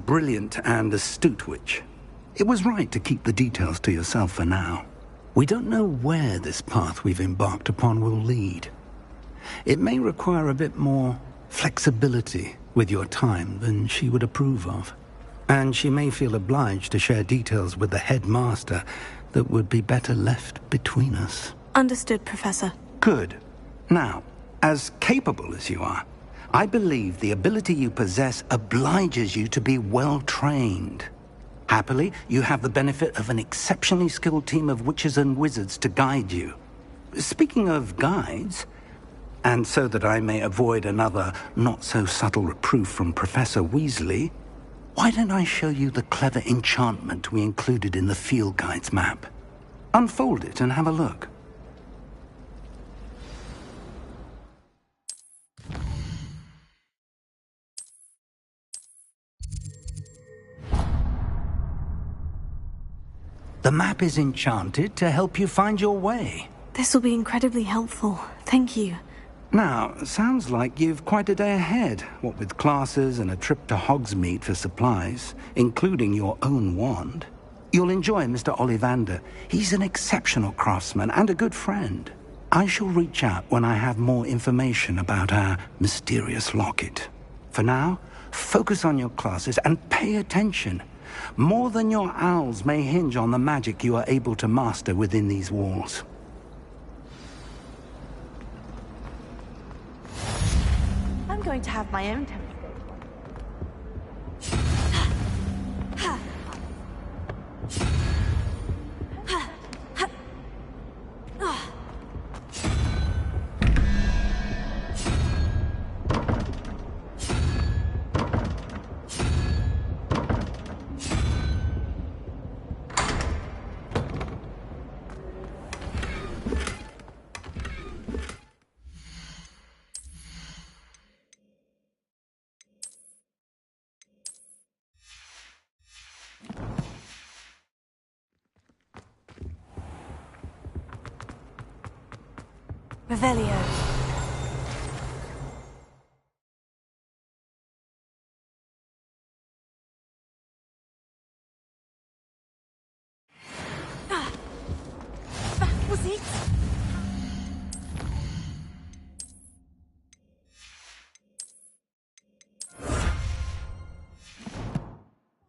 brilliant and astute witch. It was right to keep the details to yourself for now. We don't know where this path we've embarked upon will lead. It may require a bit more flexibility with your time than she would approve of. And she may feel obliged to share details with the headmaster that would be better left between us. Understood, Professor. Good. Now, as capable as you are, I believe the ability you possess obliges you to be well-trained. Happily, you have the benefit of an exceptionally skilled team of witches and wizards to guide you. Speaking of guides, and so that I may avoid another not-so-subtle reproof from Professor Weasley, why don't I show you the clever enchantment we included in the field guide's map? Unfold it and have a look. The map is enchanted to help you find your way. This will be incredibly helpful. Thank you. Now, sounds like you've quite a day ahead, what with classes and a trip to Hogsmeade for supplies, including your own wand. You'll enjoy Mr. Ollivander. He's an exceptional craftsman and a good friend. I shall reach out when I have more information about our mysterious locket. For now, focus on your classes and pay attention. More than your owls may hinge on the magic you are able to master within these walls. I'm going to have my own temple. Revelio. That was it.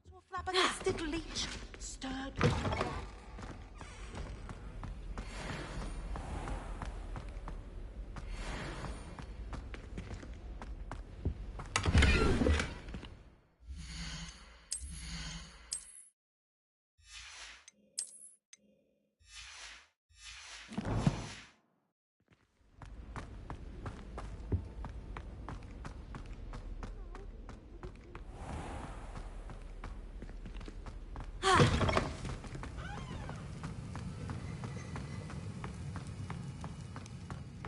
To a flabbergasted leech, stirred.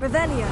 Revelio.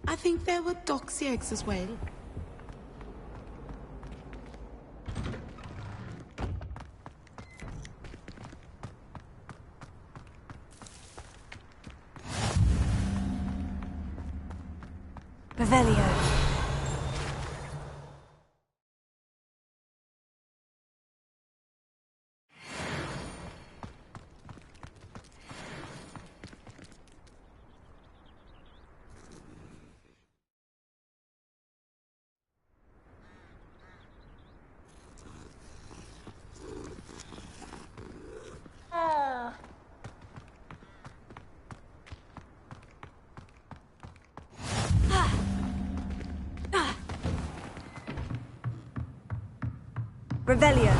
I think there were doxy eggs as well. Revelio. Revelio.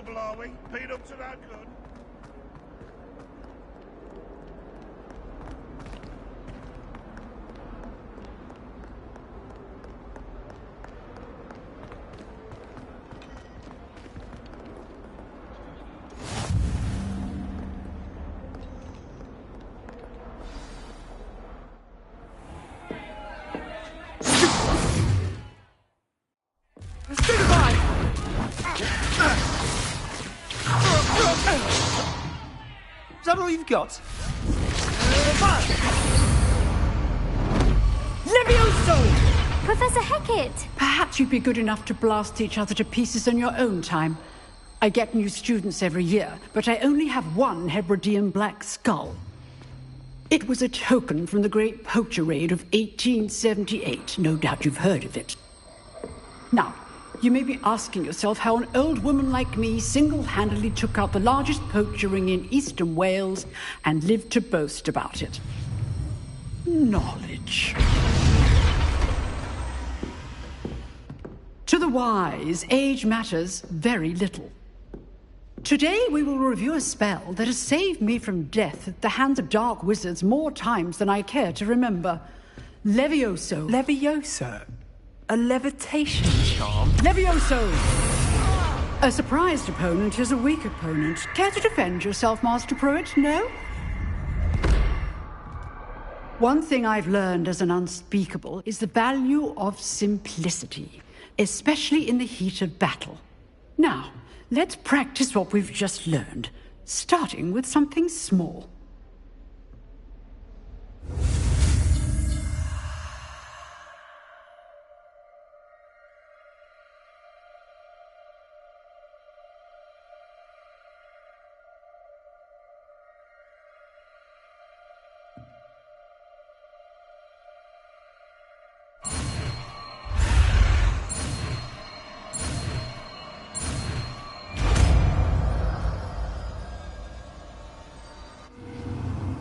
trouble, are we? Been up to no good? Is that all you've got? Levioso! Professor Hecat! Perhaps you'd be good enough to blast each other to pieces on your own time. I get new students every year, but I only have one Hebridean black skull. It was a token from the Great Poacher Raid of 1878. No doubt you've heard of it. Now, you may be asking yourself how an old woman like me single-handedly took out the largest poacher ring in eastern Wales and lived to boast about it. Knowledge. To the wise, age matters very little. Today we will review a spell that has saved me from death at the hands of dark wizards more times than I care to remember. Levioso. Levioso? A levitation charm? Levioso! A surprised opponent is a weak opponent. Care to defend yourself, Master Pruitt? No? One thing I've learned as an unspeakable is the value of simplicity, especially in the heat of battle. Now, let's practice what we've just learned, starting with something small.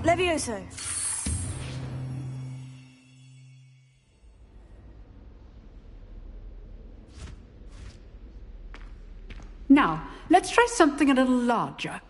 Levioso. Now, let's try something a little larger.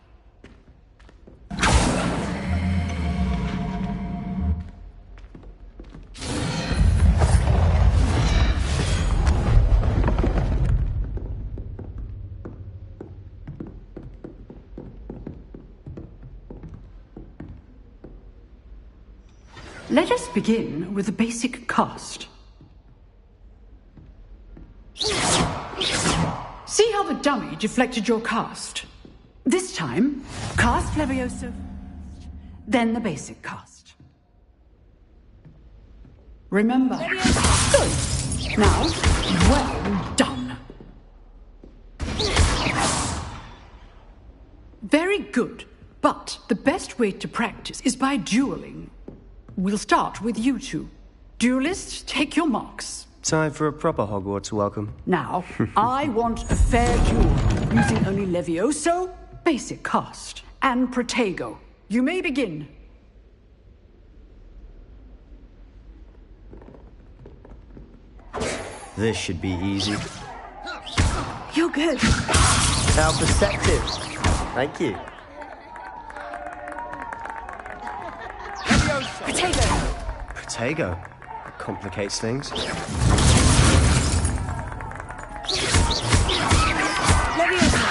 Let us begin with the basic cast. See how the dummy deflected your cast? This time, cast Levioso, then the basic cast. Remember. Good. Now, well done. Very good. But the best way to practice is by dueling. We'll start with you two. Duelists, take your marks. Time for a proper Hogwarts welcome. Now, I want a fair duel, using only Levioso, basic cast, and Protego. You may begin. This should be easy. You're good. How perceptive. Thank you. Protego. Protego. That complicates things. Levioso.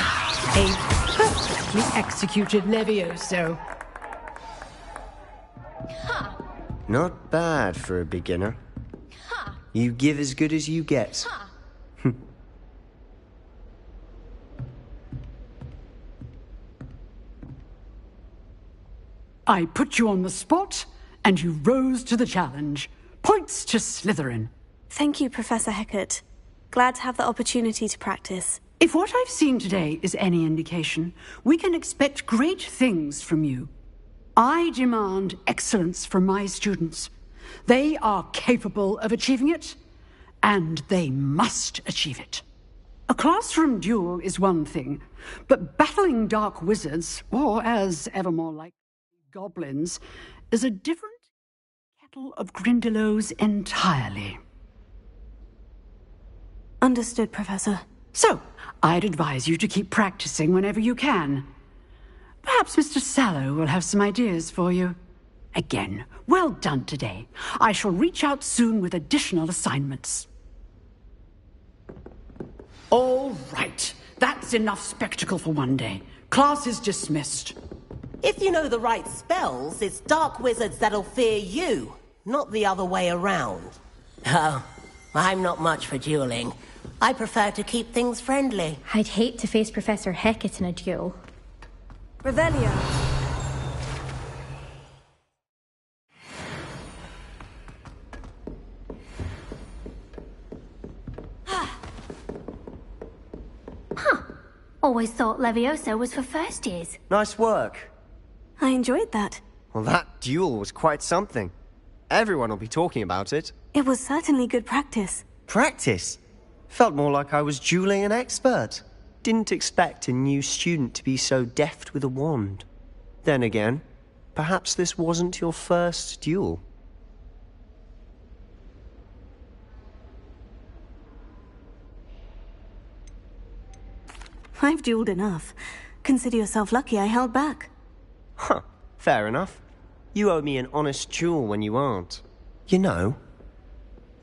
A perfectly executed Levioso. Not bad for a beginner. You give as good as you get. I put you on the spot, and you rose to the challenge. Points to Slytherin. Thank you, Professor Hecat. Glad to have the opportunity to practice. If what I've seen today is any indication, we can expect great things from you. I demand excellence from my students. They are capable of achieving it, and they must achieve it. A classroom duel is one thing, but battling dark wizards, or as ever more like goblins, is a different kettle of Grindylows entirely. Understood, Professor. So, I'd advise you to keep practicing whenever you can. Perhaps Mr. Sallow will have some ideas for you. Again, well done today. I shall reach out soon with additional assignments. All right. That's enough spectacle for one day. Class is dismissed. If you know the right spells, it's dark wizards that'll fear you, not the other way around. Oh, I'm not much for dueling. I prefer to keep things friendly. I'd hate to face Professor Hecat in a duel. Revelio. Always thought Leviosa was for first years. Nice work. I enjoyed that. Well, that duel was quite something. Everyone will be talking about it. It was certainly good practice. Practice? Felt more like I was dueling an expert. Didn't expect a new student to be so deft with a wand. Then again, perhaps this wasn't your first duel. I've dueled enough. Consider yourself lucky I held back. Huh, fair enough. You owe me an honest duel when you aren't. You know,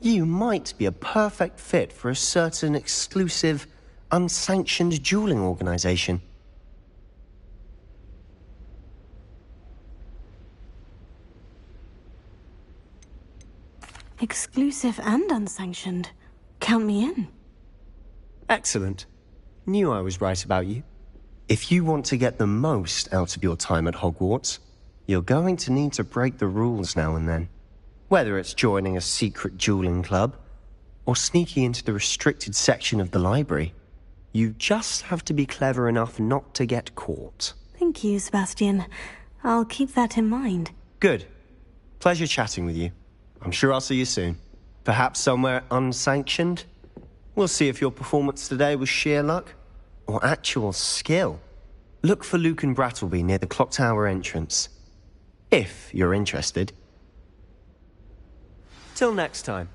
you might be a perfect fit for a certain exclusive, unsanctioned dueling organization. Exclusive and unsanctioned. Count me in. Excellent. Knew I was right about you. If you want to get the most out of your time at Hogwarts, you're going to need to break the rules now and then. Whether it's joining a secret dueling club, or sneaking into the restricted section of the library, you just have to be clever enough not to get caught. Thank you, Sebastian. I'll keep that in mind. Good. Pleasure chatting with you. I'm sure I'll see you soon. Perhaps somewhere unsanctioned? We'll see if your performance today was sheer luck or actual skill. Look for Luke and Brattleby near the clock tower entrance. If you're interested. Till next time.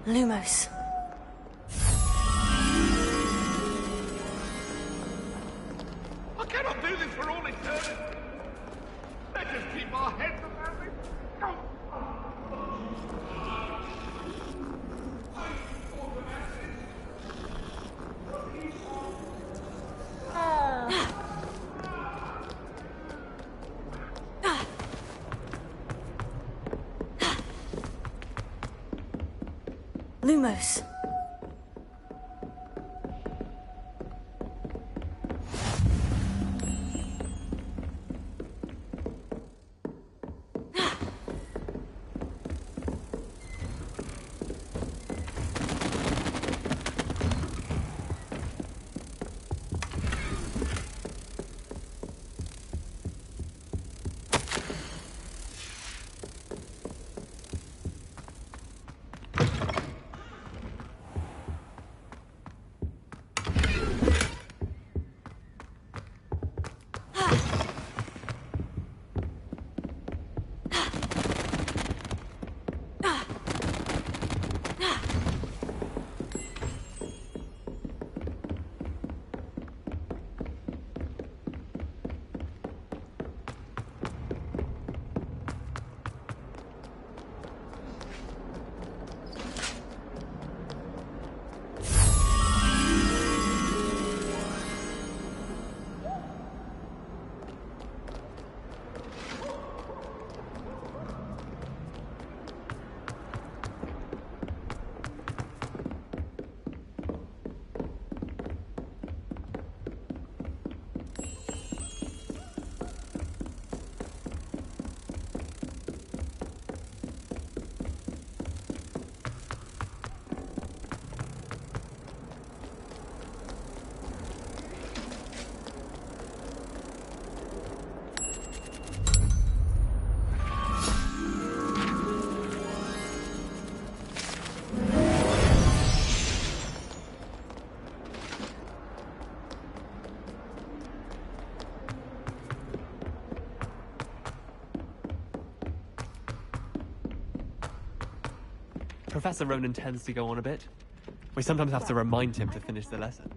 Lumos. I cannot do this for all eternity. Let's just keep our heads around it. Lumos. Professor Ronan tends to go on a bit. We sometimes have to remind him to finish the lesson.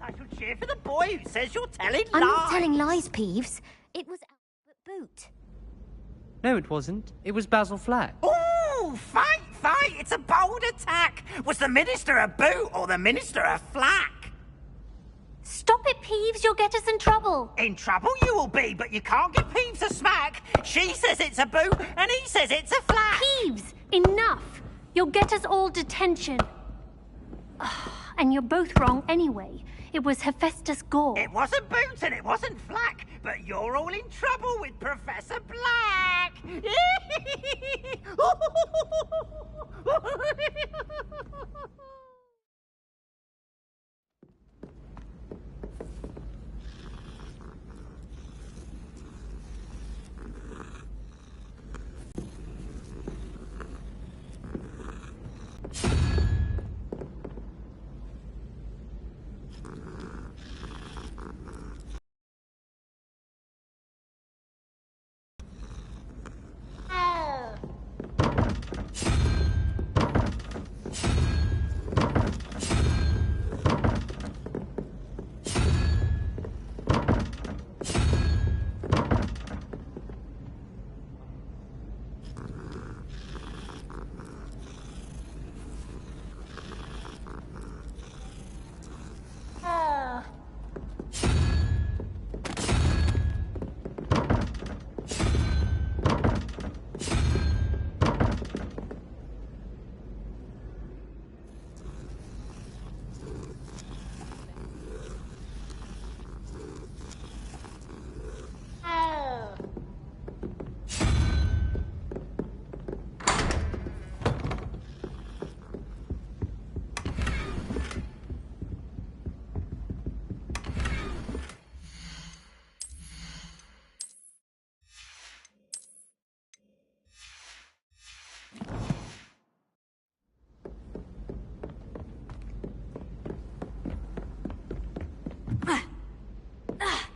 I should cheer for the boy who says you're telling lies. I'm not telling lies, Peeves. It was Albert Boot. No, it wasn't. It was Basil Flack. Ooh, fight! It's a bold attack. Was the Minister a boot or the Minister a flack? Stop it, Peeves. You'll get us in trouble. In trouble you will be, but you can't give Peeves a smack. She says it's a boot and he says it's a flack. Peeves, enough. You'll get us all detention. And you're both wrong anyway. It was Hephaestus Gore. It wasn't boot and it wasn't flack, but you're all in trouble with Professor Black.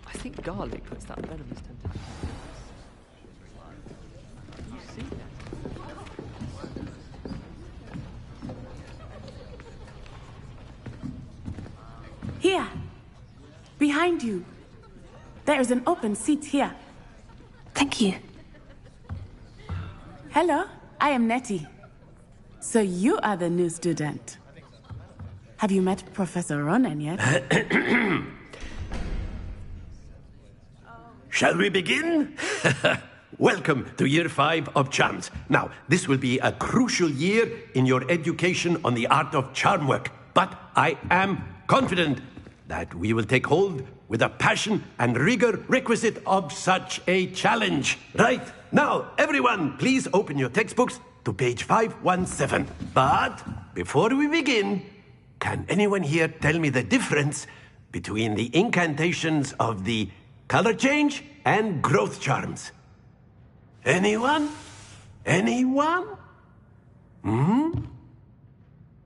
I think garlic puts that venomous tentacle. You see that? Here. Behind you. There is an open seat here. Thank you. Hello, I am Nettie. So you are the new student. Have you met Professor Ronan yet? Shall we begin? Welcome to Year 5 of Charms. Now, this will be a crucial year in your education on the art of charm work. But I am confident that we will take hold with the passion and rigor requisite of such a challenge. Right, now, everyone, please open your textbooks to page 517. But before we begin, can anyone here tell me the difference between the incantations of the color change and growth charms? Anyone? Anyone?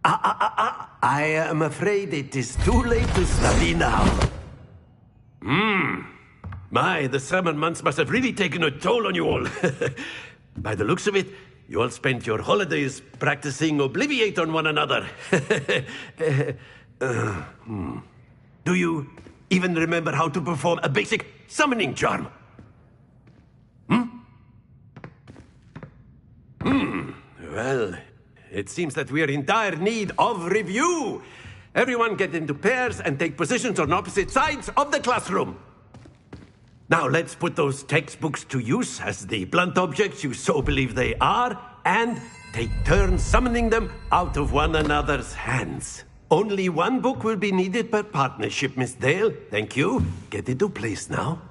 I am afraid it is too late to study now. My, the summer months must have really taken a toll on you all. By the looks of it, you all spent your holidays practicing Obliviate on one another. Do you even remember how to perform a basic summoning charm? Well, it seems that we are in dire need of review. Everyone get into pairs and take positions on opposite sides of the classroom. Now let's put those textbooks to use as the blunt objects you so believe they are, and take turns summoning them out of one another's hands. Only one book will be needed per partnership, Miss Dale. Thank you. Get into place now.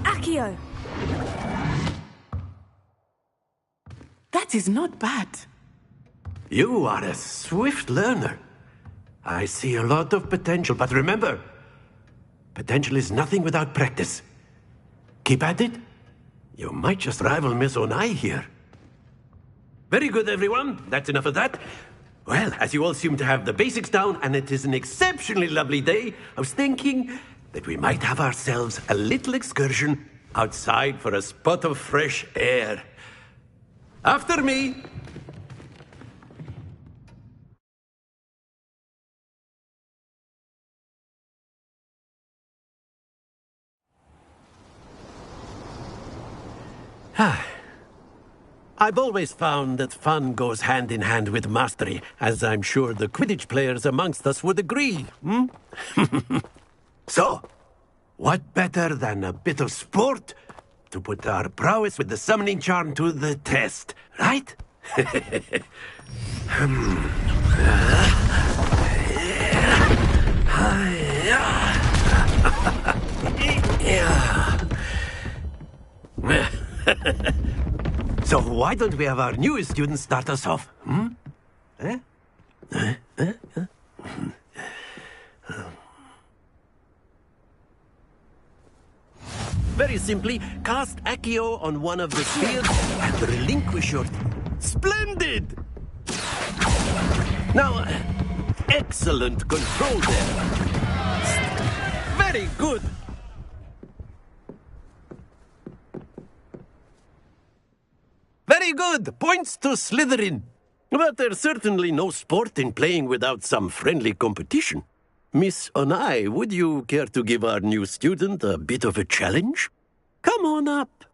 Accio! That is not bad. You are a swift learner. I see a lot of potential, but remember, potential is nothing without practice. Keep at it. You might just rival Miss Onai here. Very good, everyone. That's enough of that. Well, as you all seem to have the basics down, and it is an exceptionally lovely day, I was thinking that we might have ourselves a little excursion outside for a spot of fresh air. After me. I've always found that fun goes hand in hand with mastery, as I'm sure the Quidditch players amongst us would agree. So, what better than a bit of sport to put our prowess with the summoning charm to the test, right? So why don't we have our newest student start us off? Very simply, cast Accio on one of the spheres and relinquish your... Splendid! Now, excellent control there. Very good. Very good. Points to Slytherin. But there's certainly no sport in playing without some friendly competition. Miss Onai, would you care to give our new student a bit of a challenge? Come on up.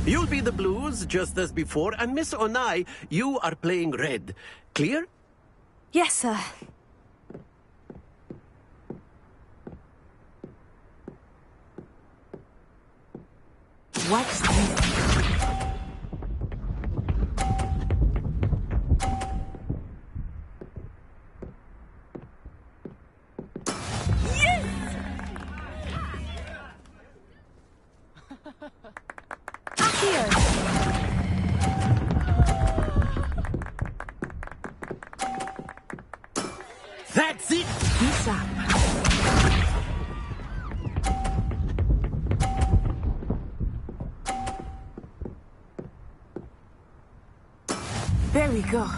You'll be the blues, just as before, and Miss Onai, you are playing red. Clear? Yes, sir. Watch this. That's it! Be sharp. There we go.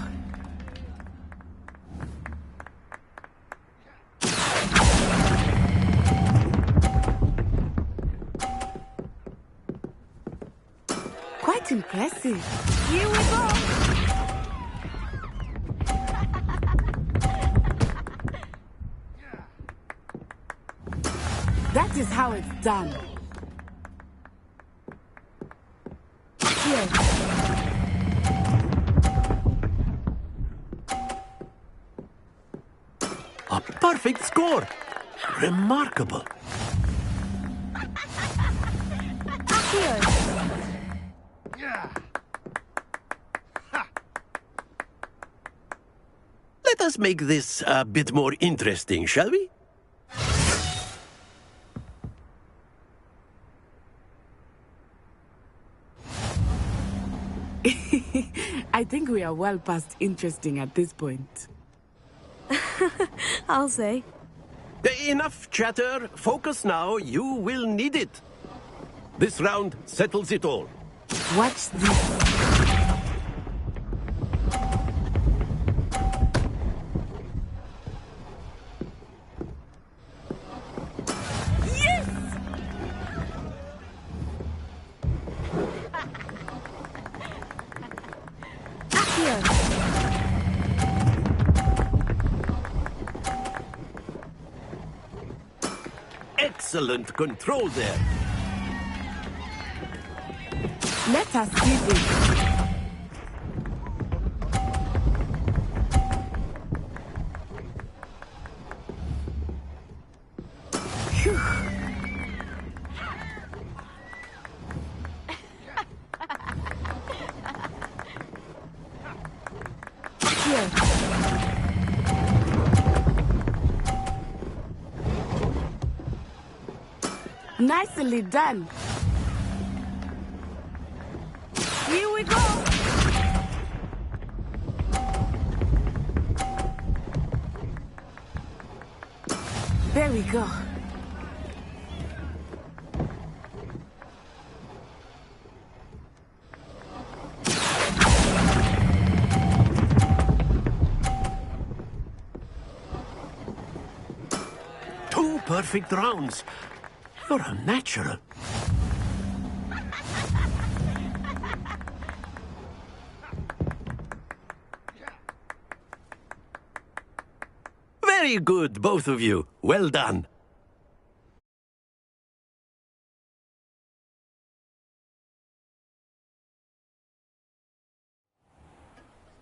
Quite impressive. Here we go! That is how it's done. Here. A perfect score. Remarkable. Here. Let us make this a bit more interesting, shall we? I think we are well past interesting at this point. I'll say. Enough chatter. Focus now. You will need it. This round settles it all. Watch this. Excellent control there. Let us see this. Nicely done. Here we go! There we go. Two perfect rounds. You're a natural. Very good, both of you. Well done.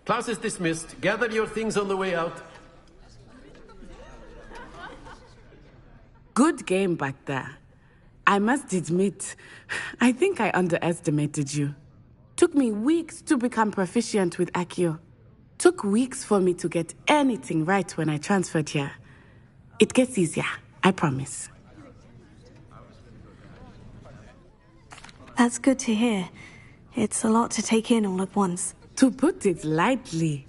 Class is dismissed. Gather your things on the way out. Good game back there. I must admit, I think I underestimated you. Took me weeks to become proficient with Accio. Took weeks for me to get anything right when I transferred here. It gets easier, I promise. That's good to hear. It's a lot to take in all at once. To put it lightly,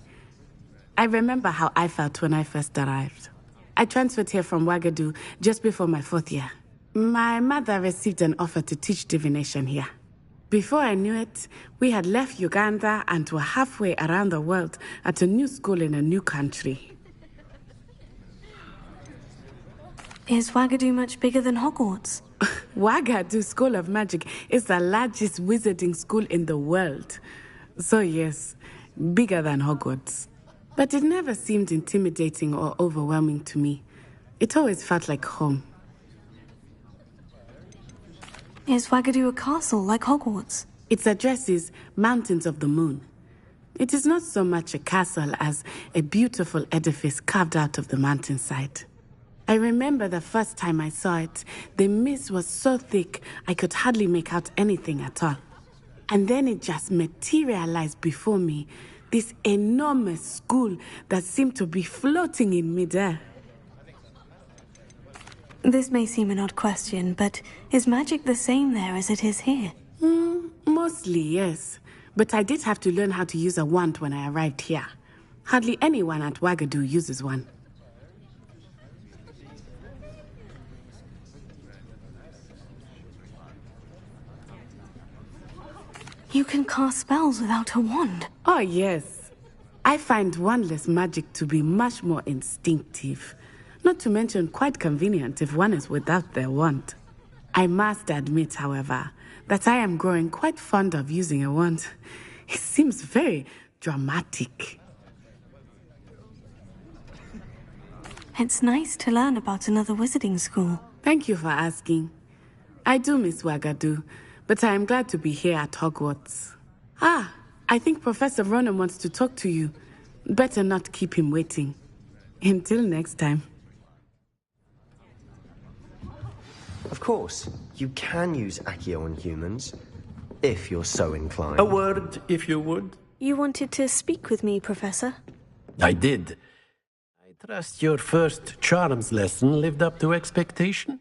I remember how I felt when I first arrived. I transferred here from Wagadu just before my 4th year. My mother received an offer to teach divination here. Before I knew it, we had left Uganda and were halfway around the world at a new school in a new country. Is Wagadu much bigger than Hogwarts? Wagadu School of Magic is the largest wizarding school in the world. So yes, bigger than Hogwarts. But it never seemed intimidating or overwhelming to me. It always felt like home. Is Wagadu a castle like Hogwarts? Its address is Mountains of the Moon. It is not so much a castle as a beautiful edifice carved out of the mountainside. I remember the first time I saw it, the mist was so thick I could hardly make out anything at all. And then it just materialized before me, this enormous school that seemed to be floating in midair. This may seem an odd question, but is magic the same there as it is here? Mostly, yes. But I did have to learn how to use a wand when I arrived here. Hardly anyone at Wagadu uses one. You can cast spells without a wand? Oh, yes. I find wandless magic to be much more instinctive. Not to mention quite convenient if one is without their wand. I must admit, however, that I am growing quite fond of using a wand. It seems very dramatic. It's nice to learn about another wizarding school. Thank you for asking. I do miss Wagadu, but I am glad to be here at Hogwarts. I think Professor Ronan wants to talk to you. Better not keep him waiting. Until next time. Of course, you can use Accio on humans, if you're so inclined. A word, if you would. You wanted to speak with me, Professor? I did. I trust your first charms lesson lived up to expectation?